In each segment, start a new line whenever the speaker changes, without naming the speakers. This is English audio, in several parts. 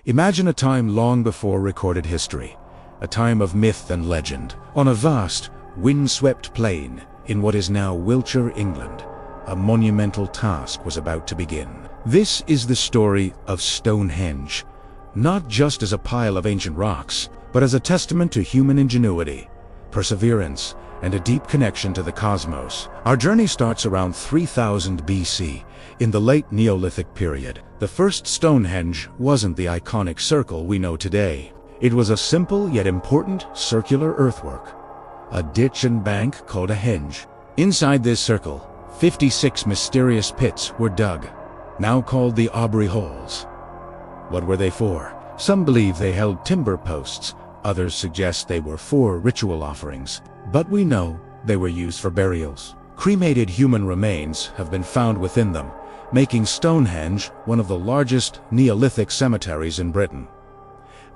Imagine a time long before recorded history, a time of myth and legend. On a vast, wind-swept plain in what is now Wiltshire, England, a monumental task was about to begin. This is the story of Stonehenge, not just as a pile of ancient rocks, but as a testament to human ingenuity, perseverance, and a deep connection to the cosmos. Our journey starts around 3000 BC, in the late Neolithic period. The first Stonehenge wasn't the iconic circle we know today. It was a simple yet important circular earthwork, a ditch and bank called a henge. Inside this circle, 56 mysterious pits were dug, now called the Aubrey Holes. What were they for? Some believe they held timber posts, others suggest they were for ritual offerings. But we know they were used for burials. Cremated human remains have been found within them, making Stonehenge one of the largest Neolithic cemeteries in Britain.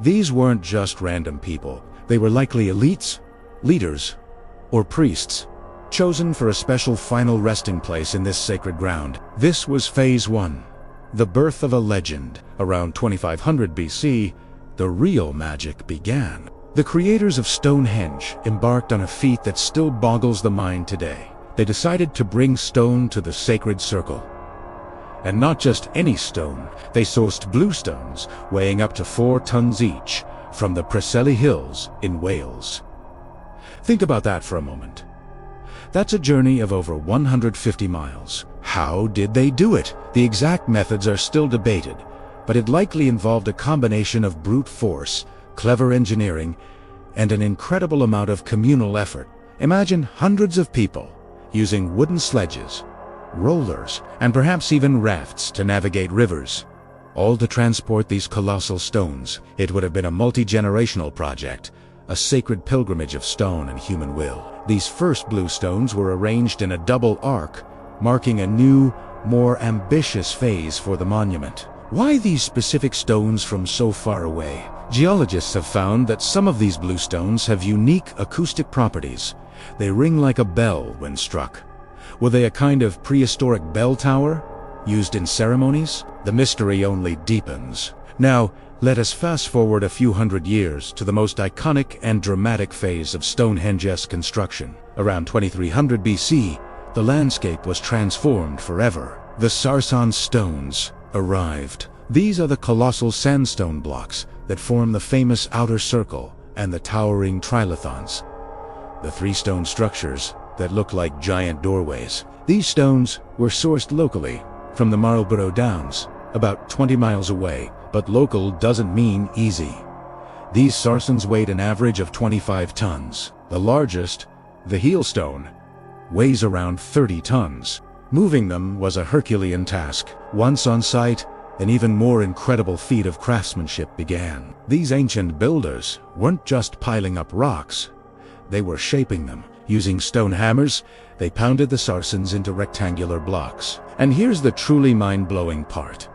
These weren't just random people. They were likely elites, leaders, or priests, chosen for a special final resting place in this sacred ground. This was Phase 1, the birth of a legend. Around 2500 BC, the real magic began. The creators of Stonehenge embarked on a feat that still boggles the mind today. They decided to bring stone to the sacred circle. And not just any stone, they sourced blue stones weighing up to 4 tons each from the Preseli Hills in Wales. Think about that for a moment. That's a journey of over 150 miles. How did they do it? The exact methods are still debated, but it likely involved a combination of brute force, clever engineering, and an incredible amount of communal effort. Imagine hundreds of people using wooden sledges, rollers, and perhaps even rafts to navigate rivers, all to transport these colossal stones. It would have been a multi-generational project, a sacred pilgrimage of stone and human will. These first blue stones were arranged in a double arc, marking a new, more ambitious phase for the monument. Why these specific stones from so far away? Geologists have found that some of these blue stones have unique acoustic properties. They ring like a bell when struck. Were they a kind of prehistoric bell tower, used in ceremonies? The mystery only deepens. Now, let us fast forward a few hundred years to the most iconic and dramatic phase of Stonehenge's construction. Around 2300 BC, the landscape was transformed forever. The Sarsen stones arrived. These are the colossal sandstone blocks that form the famous outer circle and the towering trilithons, the 3 stone structures that look like giant doorways. These stones were sourced locally from the Marlborough Downs, about 20 miles away, but local doesn't mean easy. These sarsens weighed an average of 25 tons. The largest, the heel stone, weighs around 30 tons. Moving them was a Herculean task. Once on site, an even more incredible feat of craftsmanship began. These ancient builders weren't just piling up rocks, they were shaping them. Using stone hammers, they pounded the sarsens into rectangular blocks. And here's the truly mind-blowing part.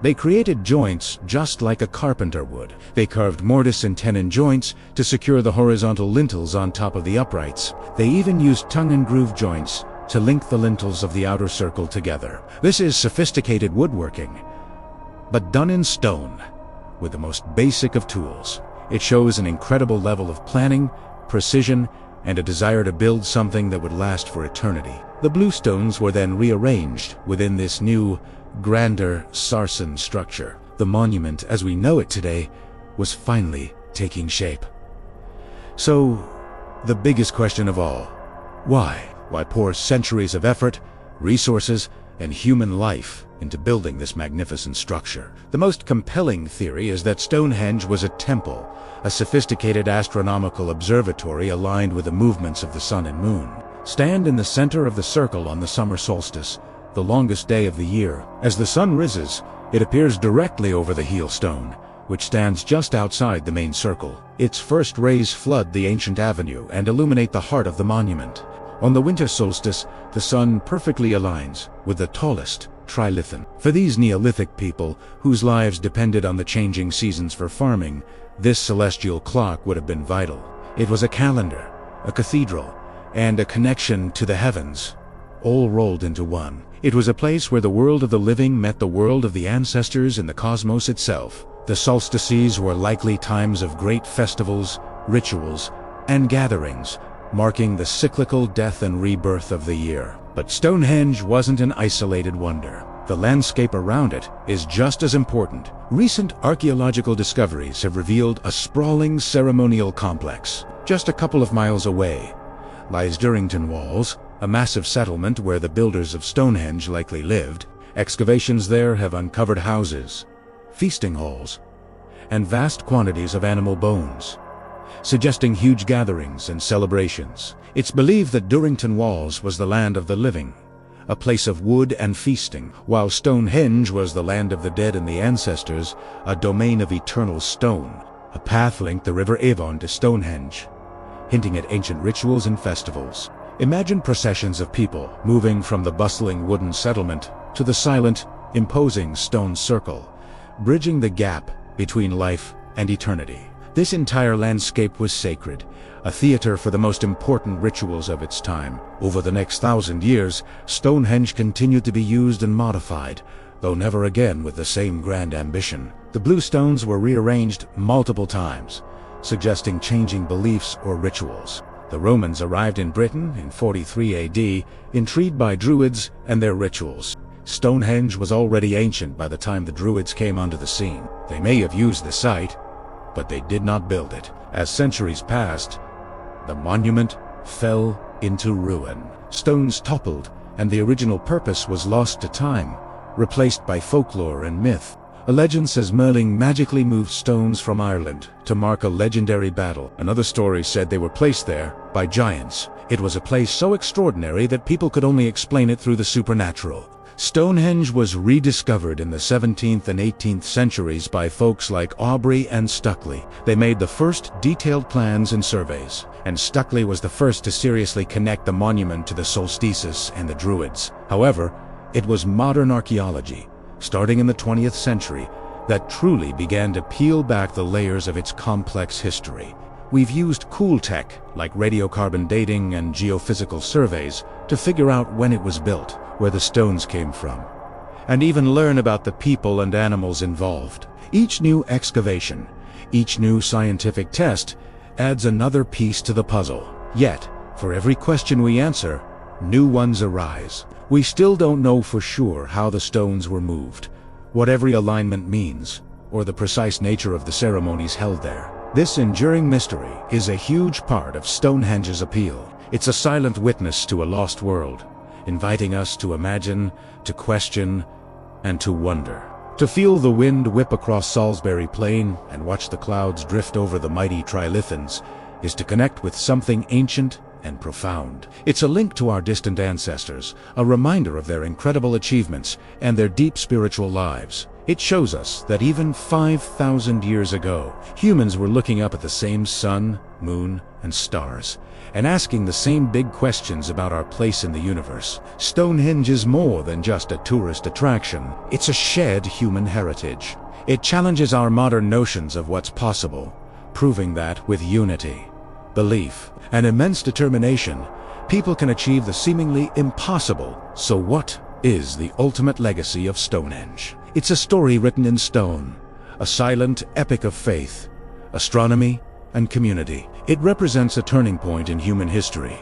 They created joints just like a carpenter would. They carved mortise and tenon joints to secure the horizontal lintels on top of the uprights. They even used tongue and groove joints to link the lintels of the outer circle together. This is sophisticated woodworking, but done in stone, with the most basic of tools. It shows an incredible level of planning, precision, and a desire to build something that would last for eternity. The blue stones were then rearranged within this new, grander sarsen structure. The monument, as we know it today, was finally taking shape. So, the biggest question of all, why? Why pour centuries of effort, resources, and human life into building this magnificent structure? The most compelling theory is that Stonehenge was a temple, a sophisticated astronomical observatory aligned with the movements of the sun and moon. Stand in the center of the circle on the summer solstice, the longest day of the year. As the sun rises, it appears directly over the heel stone, which stands just outside the main circle. Its first rays flood the ancient avenue and illuminate the heart of the monument. On the winter solstice, the sun perfectly aligns with the tallest trilithon. For these Neolithic people, whose lives depended on the changing seasons for farming, this celestial clock would have been vital. It was a calendar, a cathedral, and a connection to the heavens, all rolled into one. It was a place where the world of the living met the world of the ancestors and the cosmos itself. The solstices were likely times of great festivals, rituals, and gatherings, marking the cyclical death and rebirth of the year. But Stonehenge wasn't an isolated wonder. The landscape around it is just as important. Recent archaeological discoveries have revealed a sprawling ceremonial complex. Just a couple of miles away lies Durrington Walls, a massive settlement where the builders of Stonehenge likely lived. Excavations there have uncovered houses, feasting halls, and vast quantities of animal bones, suggesting huge gatherings and celebrations. It's believed that Durrington Walls was the land of the living, a place of wood and feasting, while Stonehenge was the land of the dead and the ancestors, a domain of eternal stone. A path linked the River Avon to Stonehenge, hinting at ancient rituals and festivals. Imagine processions of people moving from the bustling wooden settlement to the silent, imposing stone circle, bridging the gap between life and eternity. This entire landscape was sacred, a theater for the most important rituals of its time. Over the next 1,000 years, Stonehenge continued to be used and modified, though never again with the same grand ambition. The blue stones were rearranged multiple times, suggesting changing beliefs or rituals. The Romans arrived in Britain in 43 AD, intrigued by Druids and their rituals. Stonehenge was already ancient by the time the Druids came onto the scene. They may have used the site, but they did not build it. As centuries passed, the monument fell into ruin. Stones toppled, and the original purpose was lost to time, replaced by folklore and myth. A legend says Merlin magically moved stones from Ireland to mark a legendary battle. Another story said they were placed there by giants. It was a place so extraordinary that people could only explain it through the supernatural. Stonehenge was rediscovered in the 17th and 18th centuries by folks like Aubrey and Stuckley. They made the first detailed plans and surveys, and Stuckley was the first to seriously connect the monument to the solstices and the Druids. However, it was modern archaeology, starting in the 20th century, that truly began to peel back the layers of its complex history. We've used cool tech like radiocarbon dating and geophysical surveys to figure out when it was built, where the stones came from, and even learn about the people and animals involved. Each new excavation, each new scientific test adds another piece to the puzzle. Yet, for every question we answer, new ones arise. We still don't know for sure how the stones were moved, what every alignment means, or the precise nature of the ceremonies held there. This enduring mystery is a huge part of Stonehenge's appeal. It's a silent witness to a lost world, inviting us to imagine, to question, and to wonder. To feel the wind whip across Salisbury Plain and watch the clouds drift over the mighty Trilithons is to connect with something ancient and profound. It's a link to our distant ancestors, a reminder of their incredible achievements and their deep spiritual lives. It shows us that even 5,000 years ago, humans were looking up at the same sun, moon, and stars, and asking the same big questions about our place in the universe. Stonehenge is more than just a tourist attraction. It's a shared human heritage. It challenges our modern notions of what's possible, proving that with unity, belief, and immense determination, people can achieve the seemingly impossible. So what is the ultimate legacy of Stonehenge? It's a story written in stone, a silent epic of faith, astronomy, and community. It represents a turning point in human history,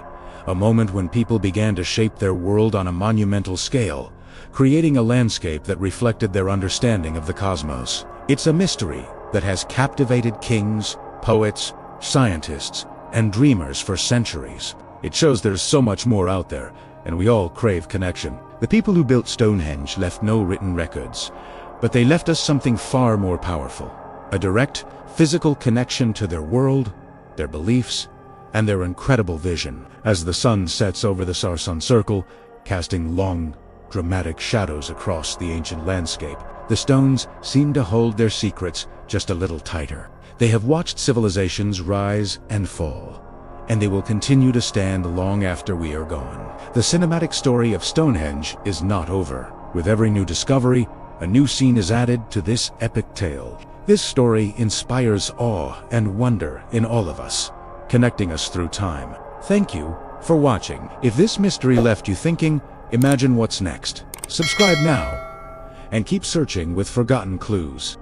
a moment when people began to shape their world on a monumental scale, creating a landscape that reflected their understanding of the cosmos. It's a mystery that has captivated kings, poets, scientists, and dreamers for centuries. It shows there's so much more out there, and we all crave connection. The people who built Stonehenge left no written records, but they left us something far more powerful: a direct, physical connection to their world, their beliefs, and their incredible vision. As the sun sets over the Sarson Circle, casting long, dramatic shadows across the ancient landscape, the stones seem to hold their secrets just a little tighter. They have watched civilizations rise and fall, and they will continue to stand long after we are gone. The cinematic story of Stonehenge is not over. With every new discovery, a new scene is added to this epic tale. This story inspires awe and wonder in all of us, connecting us through time. Thank you for watching. If this mystery left you thinking, imagine what's next. Subscribe now, and keep searching with forgotten clues.